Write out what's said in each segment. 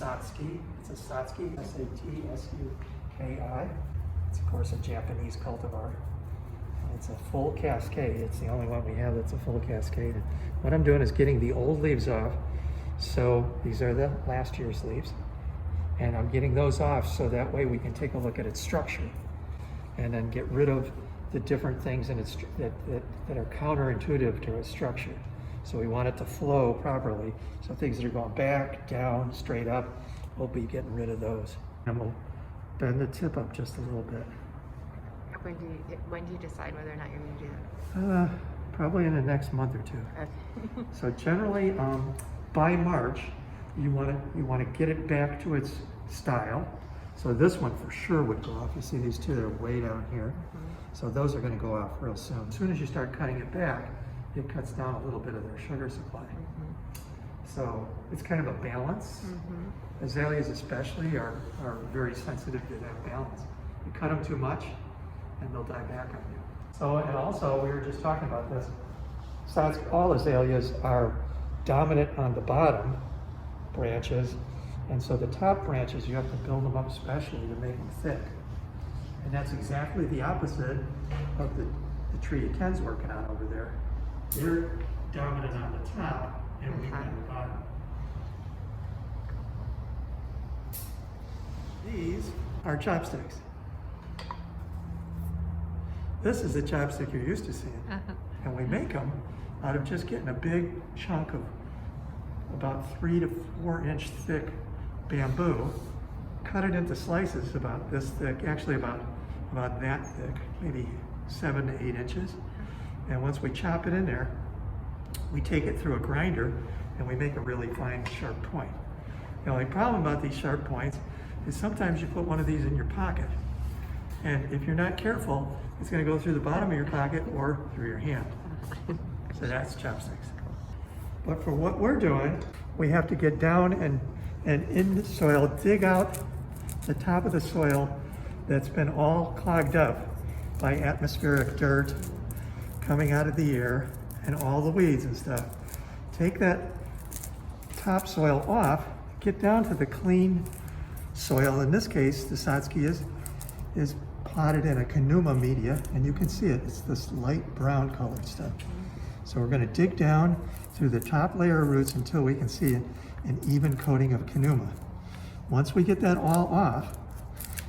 Satsuki. It's a Satsuki, S-A-T-S-U-K-I. It's of course a Japanese cultivar. It's a full cascade. It's the only one we have that's a full cascade. What I'm doing is getting the old leaves off. So these are the last year's leaves. And I'm getting those off so that way we can take a look at its structure and then get rid of the different things in its, that are counterintuitive to its structure. So we want it to flow properly. So things that are going back, down, straight up, we'll be getting rid of those. And we'll bend the tip up just a little bit. When do you decide whether or not you're going to do that? Probably in the next month or two. Okay. So generally, by March, you want to get it back to its style. So this one for sure would go off. You see these two that are way down here. So those are going to go off real soon. As soon as you start cutting it back, it cuts down a little bit of their sugar supply. So it's kind of a balance. Azaleas especially are very sensitive to that balance. You cut them too much and they'll die back on you. So, and also we were just talking about this, all azaleas are dominant on the bottom branches, and so the top branches you have to build them up specially to make them thick. And that's exactly the opposite of the tree Ken's working on over there. They're dominant on the top and weak on the bottom. These are chopsticks. This is the chopstick you're used to seeing. And we make them out of just getting a big chunk of about 3 to 4 inch thick bamboo, cut it into slices about this thick, actually about that thick, maybe 7 to 8 inches. And once we chop it in there, we take it through a grinder and we make a really fine, sharp point. The only problem about these sharp points is sometimes you put one of these in your pocket. And if you're not careful, it's going to go through the bottom of your pocket or through your hand. So that's chopsticks. But for what we're doing, we have to get down and in the soil, dig out the top of the soil that's been all clogged up by atmospheric dirt coming out of the air and all the weeds and stuff. Take that topsoil off, get down to the clean soil. In this case, the Satsuki is potted in a Kanuma media, and you can see it. It's this light brown colored stuff. So we're going to dig down through the top layer of roots until we can see an even coating of Kanuma. Once we get that all off,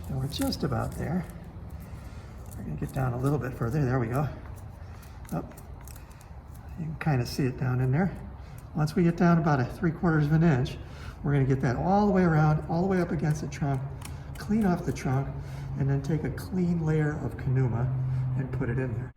and we're just about there, we're going to get down a little bit further. There we go. Up. You can kind of see it down in there. Once we get down about 3/4 of an inch, we're going to get that all the way around, all the way up against the trunk, clean off the trunk, and then take a clean layer of Kanuma and put it in there.